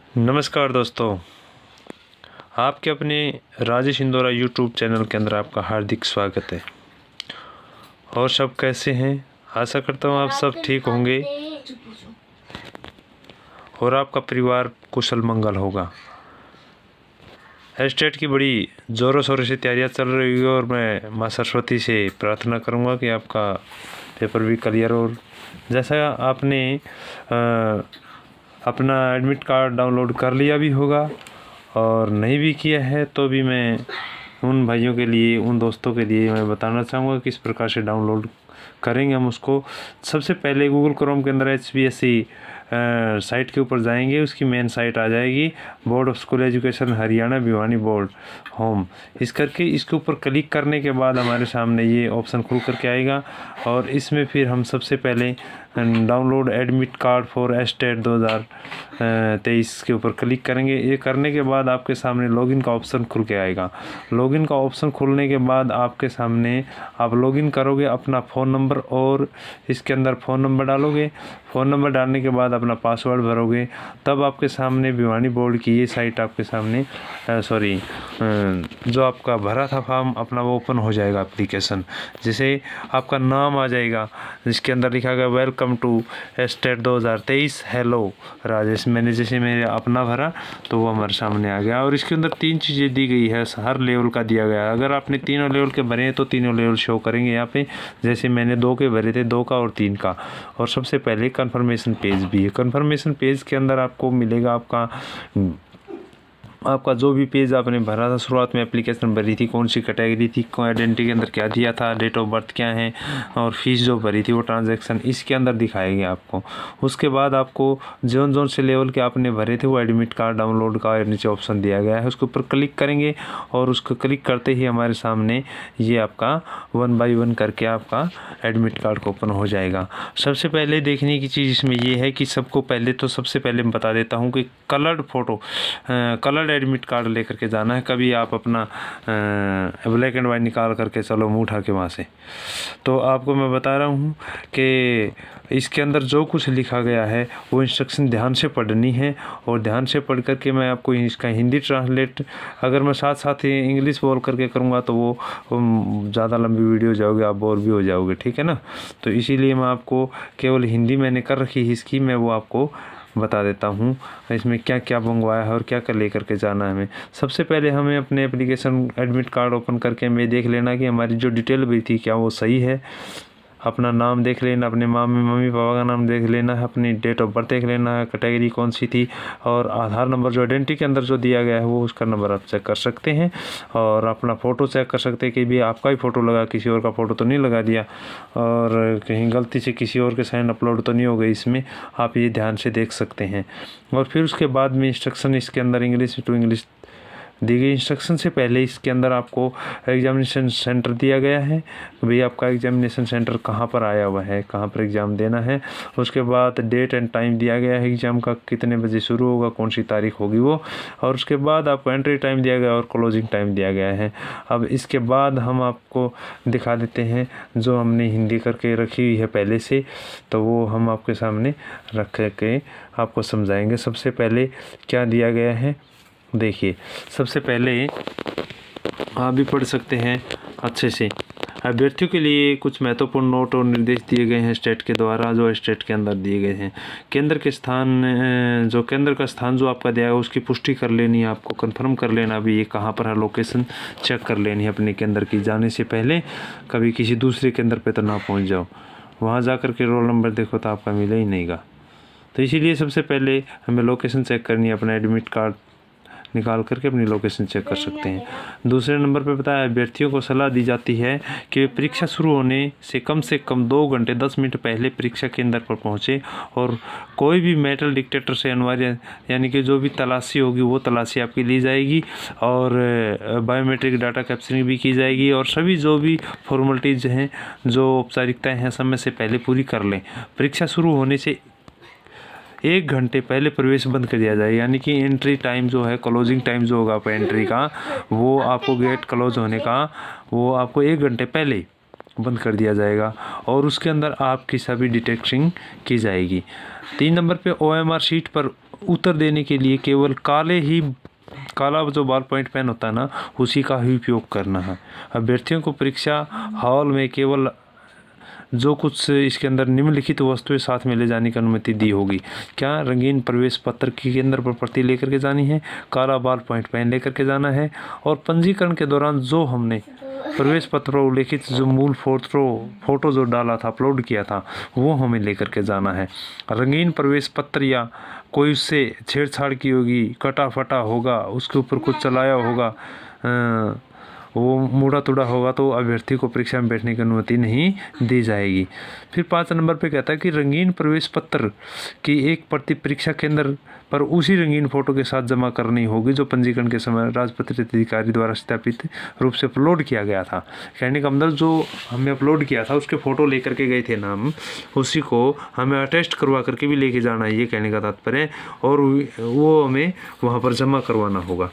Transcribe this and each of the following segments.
नमस्कार दोस्तों, आपके अपने राजेश इंदौरा यूट्यूब चैनल के अंदर आपका हार्दिक स्वागत है। और सब कैसे हैं? आशा करता हूँ आप सब ठीक होंगे और आपका परिवार कुशल मंगल होगा। एस्टेट की बड़ी ज़ोरों शोरों से तैयारियां चल रही है और मैं माँ सरस्वती से प्रार्थना करूँगा कि आपका पेपर भी क्लियर हो। जैसा आपने अपना एडमिट कार्ड डाउनलोड कर लिया भी होगा और नहीं भी किया है तो भी मैं उन भाइयों के लिए, उन दोस्तों के लिए मैं बताना चाहूँगा किस प्रकार से डाउनलोड करेंगे हम उसको। सबसे पहले गूगल क्रोम के अंदर HBSC साइट के ऊपर जाएंगे, उसकी मेन साइट आ जाएगी board of school education Haryana Bhiwani board home. इस करके इसके ऊपर क्लिक करने के बाद हमारे सामने ये ऑप्शन खुल करके आएगा और इसमें फिर हम सबसे पहले download admit card for estate 2023 के ऊपर क्लिक करेंगे। ये करने के बाद आपके सामने लॉगिन का ऑप्शन खुल के आएगा। लॉगिन का ऑप्शन खुलने के बाद आपके सामने आप लॉगिन करोगे, अपना फ़ोन नंबर और इसके अंदर फ़ोन नंबर डालोगे। फ़ोन नंबर डालने के बाद अपना पासवर्ड भरोगे, तब आपके सामने भिवानी बोर्ड की ये साइट आपके सामने जो आपका भरा था फॉर्म अपना वो ओपन हो जाएगा एप्लीकेशन। जैसे आपका नाम आ जाएगा जिसके अंदर लिखा गया welcome to estate 2023 hello Rajesh. मैंने जैसे मेरे अपना भरा तो वो हमारे सामने आ गया और इसके अंदर 3 चीज़ें दी गई है, हर लेवल का दिया गया है। अगर आपने तीनों लेवल के भरे हैं तो तीनों लेवल शो करेंगे यहाँ पे। जैसे मैंने 2 के भरे थे, 2 का और 3 का। और सबसे पहले कन्फर्मेशन पेज भी है। कन्फर्मेशन पेज के अंदर आपको मिलेगा आपका जो भी पेज आपने भरा था, शुरुआत में एप्लीकेशन भरी थी, कौन सी कैटेगरी थी, आइडेंटिटी के अंदर क्या दिया था, डेट ऑफ बर्थ क्या है और फीस जो भरी थी वो ट्रांजैक्शन इसके अंदर दिखाएंगे आपको। उसके बाद आपको जोन जोन से लेवल के आपने भरे थे वो एडमिट कार्ड डाउनलोड का नीचे ऑप्शन दिया गया है, उसके ऊपर क्लिक करेंगे और उसको क्लिक करते ही हमारे सामने ये आपका 1 बाय 1 करके आपका एडमिट कार्ड ओपन हो जाएगा। सबसे पहले देखने की चीज़ इसमें ये है कि सबसे पहले मैं बता देता हूँ कि coloured photo coloured admit card लेकर के जाना है। कभी आप अपना ब्लैक एंड वाइट निकाल करके चलो मुँह उठा के वहाँ से, तो आपको मैं बता रहा हूँ कि इसके अंदर जो कुछ लिखा गया है वो इंस्ट्रक्शन ध्यान से पढ़नी है और ध्यान से पढ़ करके मैं आपको इसका हिंदी ट्रांसलेट, अगर मैं साथ साथ ही इंग्लिश बोल करके करूँगा तो वो ज़्यादा लंबी वीडियो जाओगे, आप बोर भी हो जाओगे, ठीक है ना। तो इसीलिए मैं आपको केवल हिंदी मैंने कर रखी है इसकी, मैं वो आपको बता देता हूँ इसमें क्या क्या मंगवाया है और क्या क्या लेकर के जाना है हमें। सबसे पहले हमें अपने एप्लीकेशन एडमिट कार्ड ओपन करके हमें देख लेना कि हमारी जो डिटेल भी थी क्या वो सही है। अपना नाम देख लेना, अपने मम्मी पापा का नाम देख लेना है, अपनी डेट ऑफ बर्थ देख लेना है, कैटेगरी कौन सी थी और आधार नंबर जो आइडेंटिटी के अंदर जो दिया गया है वो उसका नंबर आप चेक कर सकते हैं। और अपना फ़ोटो चेक कर सकते हैं कि भी आपका ही फ़ोटो लगा, किसी और का फ़ोटो तो नहीं लगा दिया और कहीं गलती से किसी और के साइन अपलोड तो नहीं हो गई इसमें, आप ये ध्यान से देख सकते हैं। और फिर उसके बाद में इंस्ट्रक्शन इसके अंदर इंग्लिश टू इंग्लिश दी गई। इंस्ट्रक्शन से पहले इसके अंदर आपको एग्जामिनेशन सेंटर दिया गया है, भाई आपका एग्जामिनेशन सेंटर कहाँ पर आया हुआ है, कहाँ पर एग्ज़ाम देना है। उसके बाद डेट एंड टाइम दिया गया है एग्ज़ाम का, कितने बजे शुरू होगा, कौन सी तारीख होगी वो। और उसके बाद आपको एंट्री टाइम दिया गया और क्लोजिंग टाइम दिया गया है। अब इसके बाद हम आपको दिखा देते हैं जो हमने हिंदी करके रखी हुई है पहले से, तो वो हम आपके सामने रख के आपको समझाएंगे। सबसे पहले क्या दिया गया है देखिए, सबसे पहले आप भी पढ़ सकते हैं अच्छे से। अभ्यर्थियों के लिए कुछ महत्वपूर्ण नोट और निर्देश दिए गए हैं स्टेट के द्वारा, जो स्टेट के अंदर दिए गए हैं। केंद्र का स्थान जो आपका दिया है उसकी पुष्टि कर लेनी है, आपको कंफर्म कर लेना अभी ये कहाँ पर है, लोकेशन चेक कर लेनी है अपने केंद्र की जाने से पहले। कभी किसी दूसरे केंद्र पर तो ना पहुँच जाओ, वहाँ जा कर के रोल नंबर देखो तो आपका मिले ही नहीं गा। तो इसीलिए सबसे पहले हमें लोकेशन चेक करनी है, अपना एडमिट कार्ड निकाल करके अपनी लोकेशन चेक कर सकते हैं। दूसरे नंबर पर बताया, अभ्यर्थियों को सलाह दी जाती है कि परीक्षा शुरू होने से कम 2 घंटे 10 मिनट पहले परीक्षा केंद्र पर पहुंचे और कोई भी मेटल डिटेक्टर से अनिवार्य यानी कि जो भी तलाशी होगी वो तलाशी आपकी ली जाएगी और बायोमेट्रिक डाटा कैप्चरिंग भी की जाएगी और सभी जो भी फॉर्मेलिटीज़ हैं, जो औपचारिकताएँ हैं, समय से पहले पूरी कर लें। परीक्षा शुरू होने से 1 घंटे पहले प्रवेश बंद कर दिया जाए, यानी कि एंट्री टाइम जो है, क्लोजिंग टाइम जो होगा आपका एंट्री का, वो आपको गेट क्लोज होने का वो आपको 1 घंटे पहले बंद कर दिया जाएगा और उसके अंदर आपकी सभी डिटेक्टिंग की जाएगी। 3 नंबर पे OMR शीट पर उत्तर देने के लिए केवल काला जो बॉल पॉइंट पेन होता है ना, उसी का ही उपयोग करना है। अभ्यर्थियों को परीक्षा हॉल में केवल जो कुछ इसके अंदर निम्नलिखित वस्तुएं साथ में ले जाने की अनुमति दी होगी। क्या? रंगीन प्रवेश पत्र की केंद्र पर प्रति लेकर के जानी है, काला बॉल पॉइंट पेन लेकर के जाना है, और पंजीकरण के दौरान जो हमने प्रवेश पत्र पर उल्लेखित जो मूल फोटो जो डाला था, अपलोड किया था, वो हमें लेकर के जाना है। रंगीन प्रवेश पत्र या कोई उससे छेड़छाड़ की होगी, कटा फटा होगा, उसके ऊपर कुछ चलाया होगा, वो मुड़ा तुड़ा होगा, तो अभ्यर्थी को परीक्षा में बैठने की अनुमति नहीं दी जाएगी। फिर 5 नंबर पे कहता है कि रंगीन प्रवेश पत्र की एक प्रति परीक्षा केंद्र पर उसी रंगीन फोटो के साथ जमा करनी होगी जो पंजीकरण के समय राजपत्रित अधिकारी द्वारा सत्यापित रूप से अपलोड किया गया था। कहने का मतलब जो हमें अपलोड किया था उसके फ़ोटो लेकर के गए थे ना हम, उसी को हमें अटेस्ट करवा करके भी लेके जाना है, ये कहने का तात्पर्य है, और वो हमें वहाँ पर जमा करवाना होगा।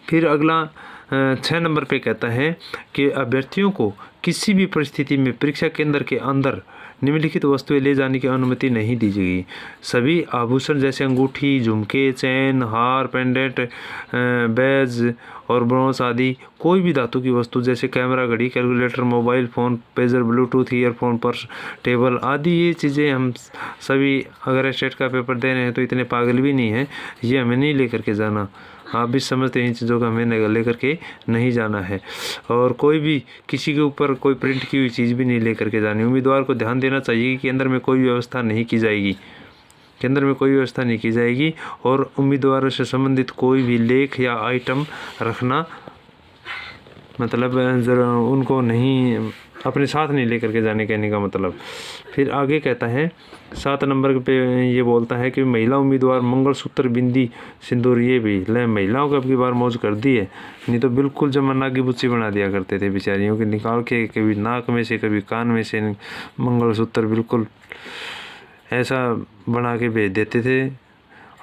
फिर अगला 6 नंबर पे कहता है कि अभ्यर्थियों को किसी भी परिस्थिति में परीक्षा केंद्र के अंदर निम्नलिखित वस्तुएं ले जाने की अनुमति नहीं दी जाएगी। सभी आभूषण जैसे अंगूठी, झुमके, चैन, हार, पेंडेंट, बैज और ब्रोंज आदि कोई भी धातु की वस्तु जैसे कैमरा, घड़ी, calculator, mobile phone, pager, Bluetooth, earphone, purse, table आदि, ये चीज़ें हम सभी अगर स्टेट का पेपर दे रहे हैं तो इतने पागल भी नहीं है, ये हमें नहीं लेकर के जाना। आप भी समझते हैं इन चीज़ों का हमें लेकर के नहीं जाना है। और कोई भी किसी के ऊपर कोई प्रिंट की हुई चीज़ भी नहीं लेकर के जानी। उम्मीदवार को ध्यान देना चाहिए कि केंद्र में कोई व्यवस्था नहीं की जाएगी, केंद्र में कोई व्यवस्था नहीं की जाएगी, और उम्मीदवारों से संबंधित कोई भी लेख या आइटम रखना मतलब उनको नहीं अपने साथ नहीं लेकर के जाने, कहने का मतलब। फिर आगे कहता है 7 नंबर पे ये बोलता है कि महिला उम्मीदवार मंगलसूत्र, बिंदी, सिंदूर, ये भी ले महिलाओं को अब की बार मौज कर दी है, नहीं तो बिल्कुल जमाना की बुच्ची बना दिया करते थे बेचारियों के, निकाल के कभी नाक में से कभी कान में से मंगलसूत्र बिल्कुल ऐसा बना के भेज देते थे।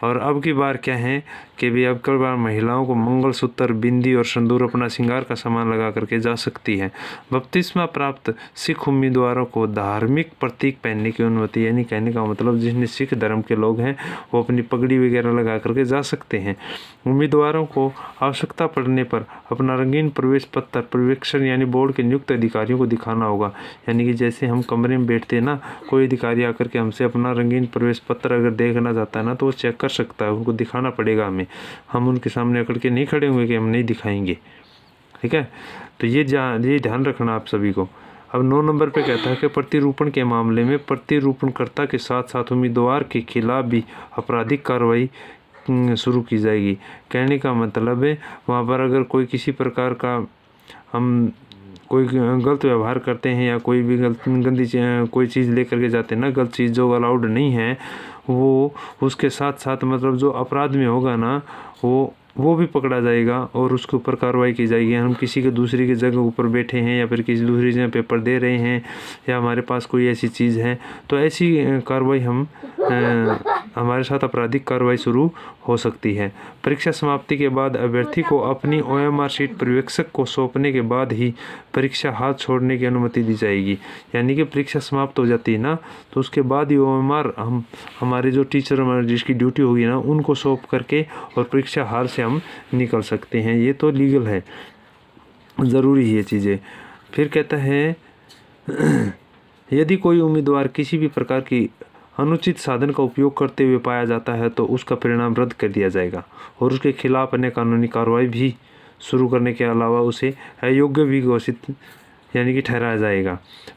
और अब की बार क्या है कि भी अब की बार महिलाओं को मंगलसूत्र, बिंदी और सिंदूर अपना श्रृंगार का सामान लगा करके जा सकती है। बपतिस्मा प्राप्त सिख उम्मीदवारों को धार्मिक प्रतीक पहनने की अनुमति, यानी कहने का मतलब जिसने सिख धर्म के लोग हैं वो अपनी पगड़ी वगैरह लगा करके जा सकते हैं। उम्मीदवारों को आवश्यकता पड़ने पर अपना रंगीन प्रवेश पत्र पर्यवेक्षण यानी बोर्ड के नियुक्त अधिकारियों को दिखाना होगा। यानी कि जैसे हम कमरे में बैठते हैं ना, कोई अधिकारी आकर के हमसे अपना रंगीन प्रवेश पत्र अगर देखना चाहता है ना तो वो चेक कर सकता है, उनको दिखाना पड़ेगा हमें, हम उनके सामने अकड़ के नहीं खड़े होंगे कि हम नहीं दिखाएंगे। ठीक है, तो ये ध्यान रखना आप सभी को। अब 9 नंबर पे कहता है कि प्रतिरूपण के मामले में प्रतिरूपणकर्ता के साथ साथ उम्मीदवार के खिलाफ भी आपराधिक कार्रवाई शुरू की जाएगी। कहने का मतलब है वहाँ पर अगर कोई किसी प्रकार का हम कोई गलत व्यवहार करते हैं या कोई भी गंदी कोई चीज़ लेकर के जाते हैं ना, गलत चीज़ जो अलाउड नहीं है, वो उसके साथ साथ मतलब जो अपराध में होगा ना वो भी पकड़ा जाएगा और उसके ऊपर कार्रवाई की जाएगी। हम किसी के दूसरी की जगह ऊपर बैठे हैं या फिर किसी दूसरी जगह पेपर दे रहे हैं या हमारे पास कोई ऐसी चीज़ है तो ऐसी कार्रवाई हमारे साथ आपराधिक कार्रवाई शुरू हो सकती है। परीक्षा समाप्ति के बाद अभ्यर्थी को अपनी OMR शीट पर्यवेक्षक को सौंपने के बाद ही परीक्षा हाथ छोड़ने की अनुमति दी जाएगी। यानी कि परीक्षा समाप्त हो जाती है ना तो उसके बाद ही OMR हम हमारे जो टीचर हमारे जिसकी ड्यूटी होगी ना उनको सौंप करके और परीक्षा हाल से हम निकल सकते हैं। ये तो लीगल है, ज़रूरी है ये चीज़ें। फिर कहता है यदि कोई उम्मीदवार किसी भी प्रकार की अनुचित साधन का उपयोग करते हुए पाया जाता है तो उसका परिणाम रद्द कर दिया जाएगा और उसके खिलाफ अन्य कानूनी कार्रवाई भी शुरू करने के अलावा उसे अयोग्य भी घोषित यानी कि ठहराया जाएगा।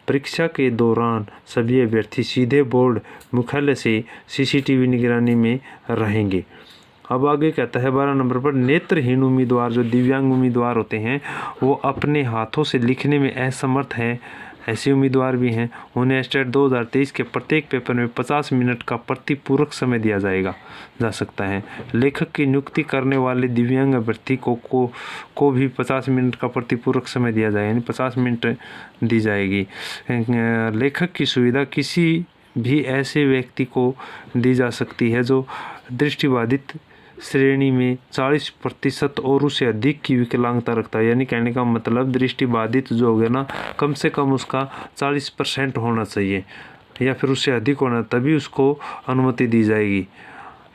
परीक्षा के दौरान सभी अभ्यर्थी सीधे बोर्ड मुख्यालय से CCTV निगरानी में रहेंगे। अब आगे कहता है 12 नंबर पर नेत्रहीन उम्मीदवार जो दिव्यांग उम्मीदवार होते हैं वो अपने हाथों से लिखने में असमर्थ हैं, ऐसे उम्मीदवार भी हैं, उन्हें स्टेट 2023 के प्रत्येक पेपर में 50 मिनट का प्रतिपूरक समय दिया जा सकता है। लेखक की नियुक्ति करने वाले दिव्यांग अभ्यर्थी को भी 50 मिनट का प्रतिपूरक समय दिया जाएगा, यानी 50 मिनट दी जाएगी। लेखक की सुविधा किसी भी ऐसे व्यक्ति को दी जा सकती है जो दृष्टिबाधित श्रेणी में 40% और उससे अधिक की विकलांगता रखता है। यानी कहने का मतलब दृष्टिबाधित जो हो गया ना कम से कम उसका 40% होना चाहिए या फिर उससे अधिक होना, तभी उसको अनुमति दी जाएगी।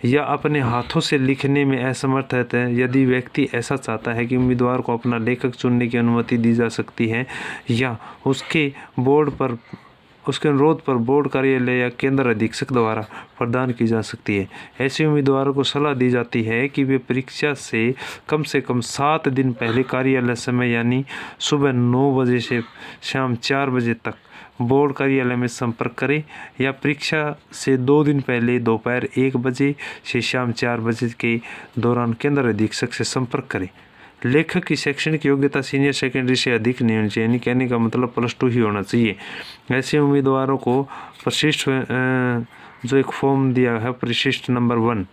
या अपने हाथों से लिखने में असमर्थ है, यदि व्यक्ति ऐसा चाहता है कि उम्मीदवार को अपना लेखक चुनने की अनुमति दी जा सकती है या उसके अनुरोध पर बोर्ड कार्यालय या केंद्र अधीक्षक द्वारा प्रदान की जा सकती है। ऐसे उम्मीदवारों को सलाह दी जाती है कि वे परीक्षा से कम 7 दिन पहले कार्यालय समय यानी सुबह 9 बजे से शाम 4 बजे तक बोर्ड कार्यालय में संपर्क करें या परीक्षा से 2 दिन पहले दोपहर 1 बजे से शाम 4 बजे के दौरान केंद्र अधीक्षक से संपर्क करें। लेखक की शैक्षणिक योग्यता सीनियर सेकेंडरी से अधिक नहीं होनी चाहिए, यानी कहने का मतलब +2 ही होना चाहिए। ऐसे उम्मीदवारों को परिशिष्ट जो एक फॉर्म दिया है परिशिष्ट नंबर 1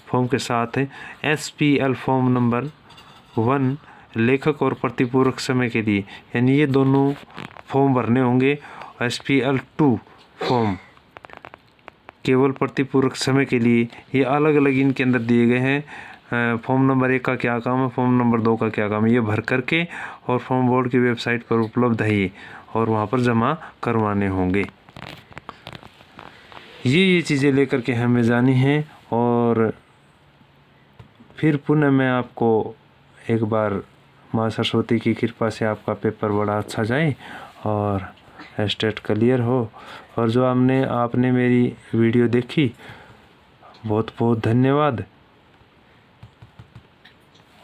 फॉर्म के साथ SPL फॉर्म नंबर 1 लेखक और प्रतिपूरक समय के लिए, यानी ये दोनों फॉर्म भरने होंगे। SPL 2 फॉर्म केवल प्रतिपूरक समय के लिए, ये अलग अलग इनके अंदर दिए गए हैं। फॉर्म नंबर 1 का क्या काम है, फॉर्म नंबर 2 का क्या काम है, ये भर करके और फॉर्म बोर्ड की वेबसाइट पर उपलब्ध है ये, और वहाँ पर जमा करवाने होंगे। ये चीज़ें लेकर के हमें जानी हैं। और फिर पुनः मैं आपको एक बार माँ सरस्वती की कृपा से आपका पेपर बड़ा अच्छा जाए और स्टेट क्लियर हो। और जो आपने मेरी वीडियो देखी, बहुत बहुत धन्यवाद।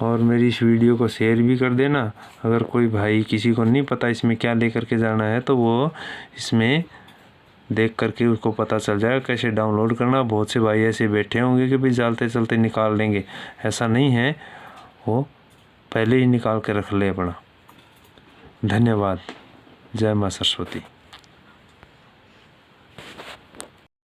और मेरी इस वीडियो को शेयर भी कर देना। अगर कोई भाई किसी को नहीं पता इसमें क्या लेकर के जाना है तो वो इसमें देख करके उसको पता चल जाएगा कैसे डाउनलोड करना। बहुत से भाई ऐसे बैठे होंगे कि भाई चलते चलते निकाल लेंगे, ऐसा नहीं है, वो पहले ही निकाल के रख ले अपना। धन्यवाद। जय माँ सरस्वती।